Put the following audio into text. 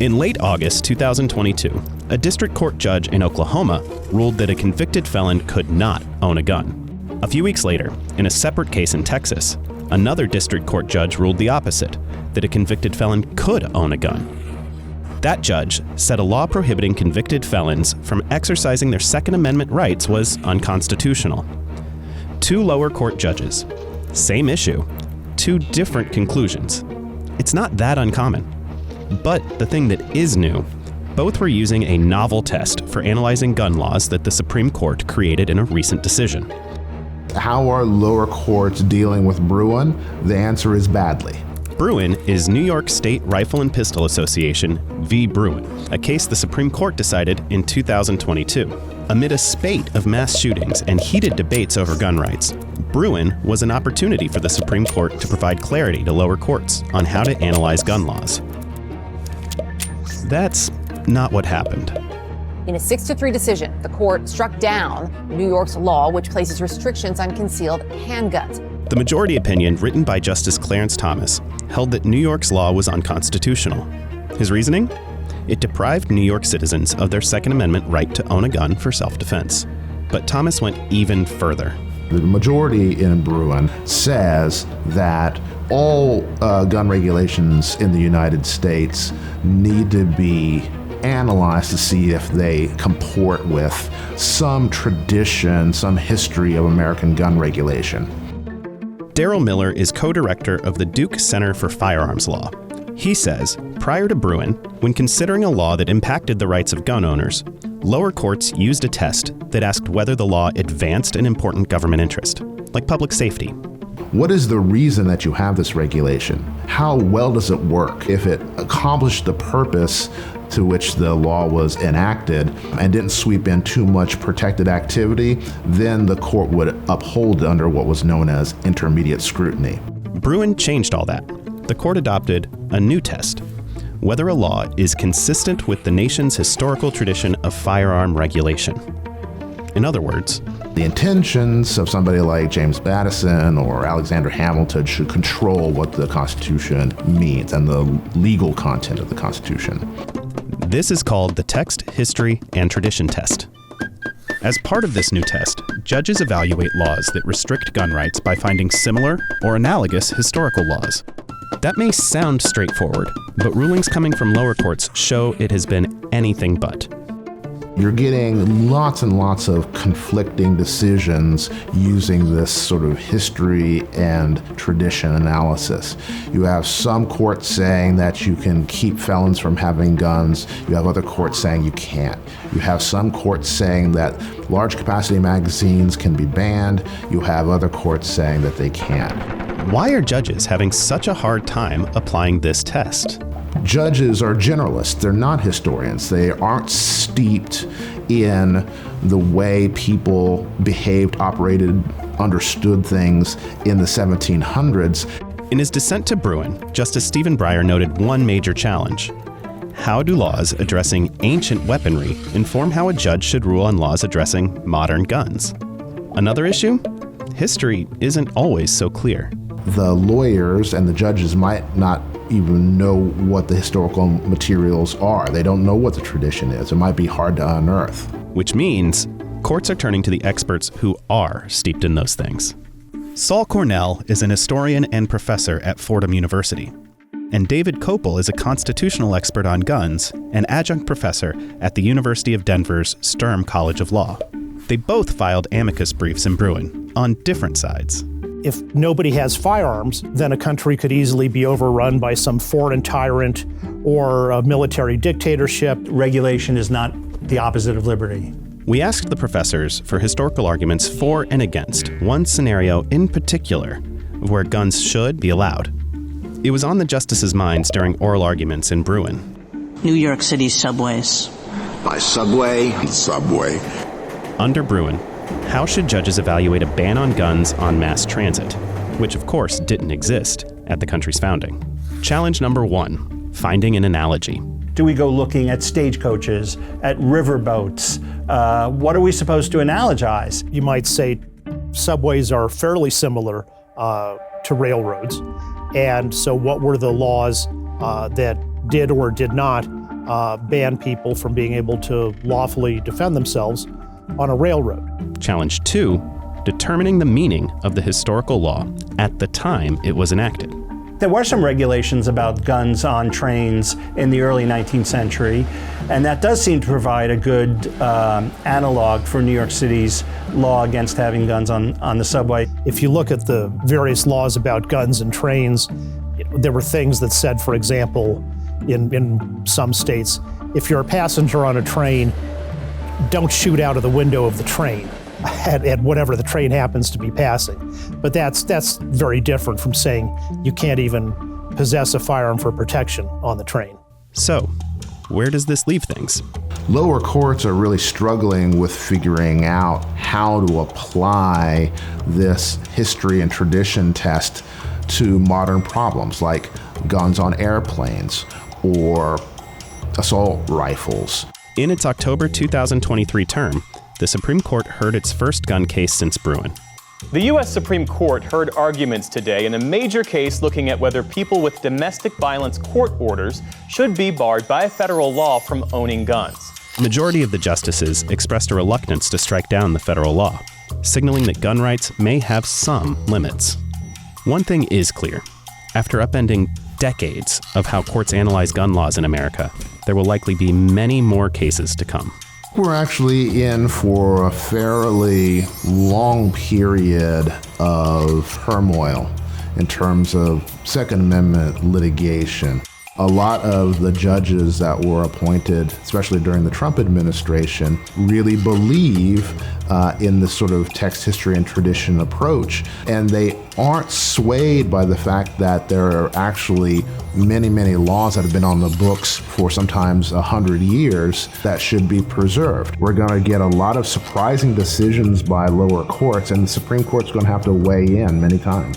In late August 2022, a district court judge in Oklahoma ruled that a convicted felon could not own a gun. A few weeks later, in a separate case in Texas, another district court judge ruled the opposite, that a convicted felon could own a gun. That judge said a law prohibiting convicted felons from exercising their Second Amendment rights was unconstitutional. Two lower court judges, same issue, two different conclusions. It's not that uncommon. But the thing that is new, both were using a novel test for analyzing gun laws that the Supreme Court created in a recent decision. How are lower courts dealing with Bruen? The answer is badly. Bruen is New York State Rifle and Pistol Association v. Bruen, a case the Supreme Court decided in 2022. Amid a spate of mass shootings and heated debates over gun rights, Bruen was an opportunity for the Supreme Court to provide clarity to lower courts on how to analyze gun laws. That's not what happened. In a 6-3 decision, the court struck down New York's law, which places restrictions on concealed handguns. The majority opinion, written by Justice Clarence Thomas, held that New York's law was unconstitutional. His reasoning? It deprived New York citizens of their Second Amendment right to own a gun for self-defense. But Thomas went even further. The majority in Bruen says that all gun regulations in the United States need to be analyzed to see if they comport with some tradition, some history of American gun regulation. Daryl Miller is co-director of the Duke Center for Firearms Law. He says, prior to Bruen, when considering a law that impacted the rights of gun owners, lower courts used a test that asked whether the law advanced an important government interest, like public safety. What is the reason that you have this regulation? How well does it work? If it accomplished the purpose to which the law was enacted and didn't sweep in too much protected activity, then the court would uphold under what was known as intermediate scrutiny. Bruen changed all that. The court adopted a new test, whether a law is consistent with the nation's historical tradition of firearm regulation. In other words, the intentions of somebody like James Madison or Alexander Hamilton should control what the Constitution means and the legal content of the Constitution. This is called the Text, History, and Tradition Test. As part of this new test, judges evaluate laws that restrict gun rights by finding similar or analogous historical laws. That may sound straightforward, but rulings coming from lower courts show it has been anything but. You're getting lots and lots of conflicting decisions using this sort of history and tradition analysis. You have some courts saying that you can keep felons from having guns. You have other courts saying you can't. You have some courts saying that large capacity magazines can be banned. You have other courts saying that they can't. Why are judges having such a hard time applying this test? Judges are generalists. They're not historians. They aren't steeped in the way people behaved, operated, understood things in the 1700s. In his dissent to Bruen, Justice Stephen Breyer noted one major challenge. How do laws addressing ancient weaponry inform how a judge should rule on laws addressing modern guns? Another issue? History isn't always so clear. The lawyers and the judges might not even know what the historical materials are. They don't know what the tradition is. It might be hard to unearth. Which means courts are turning to the experts who are steeped in those things. Saul Cornell is an historian and professor at Fordham University. And David Kopel is a constitutional expert on guns and adjunct professor at the University of Denver's Sturm College of Law. They both filed amicus briefs in Bruen on different sides. If nobody has firearms, then a country could easily be overrun by some foreign tyrant or a military dictatorship. Regulation is not the opposite of liberty. We asked the professors for historical arguments for and against one scenario in particular of where guns should be allowed. It was on the justices' minds during oral arguments in Bruen. New York City subways. By subway. Under Bruen, how should judges evaluate a ban on guns on mass transit, which of course didn't exist at the country's founding? Challenge number 1, finding an analogy. Do we go looking at stagecoaches, at riverboats? What are we supposed to analogize? You might say subways are fairly similar to railroads. And so what were the laws that did or did not ban people from being able to lawfully defend themselves on a railroad. Challenge 2, determining the meaning of the historical law at the time it was enacted. There were some regulations about guns on trains in the early 19th century, and that does seem to provide a good analog for New York City's law against having guns on the subway. If you look at the various laws about guns and trains, there were things that said, for example, in some states, if you're a passenger on a train, don't shoot out of the window of the train at whatever the train happens to be passing. But that's very different from saying you can't even possess a firearm for protection on the train. So, where does this leave things? Lower courts are really struggling with figuring out how to apply this history and tradition test to modern problems like guns on airplanes or assault rifles. In its October 2023 term, the Supreme Court heard its first gun case since Bruen. The U.S. Supreme Court heard arguments today in a major case looking at whether people with domestic violence court orders should be barred by federal law from owning guns. A majority of the justices expressed a reluctance to strike down the federal law, signaling that gun rights may have some limits. One thing is clear. After upending decades of how courts analyze gun laws in America, there will likely be many more cases to come. We're actually in for a fairly long period of turmoil in terms of Second Amendment litigation. A lot of the judges that were appointed, especially during the Trump administration, really believe in this sort of text, history, and tradition approach. And they aren't swayed by the fact that there are actually many, many laws that have been on the books for sometimes 100 years that should be preserved. We're going to get a lot of surprising decisions by lower courts, and the Supreme Court's going to have to weigh in many times.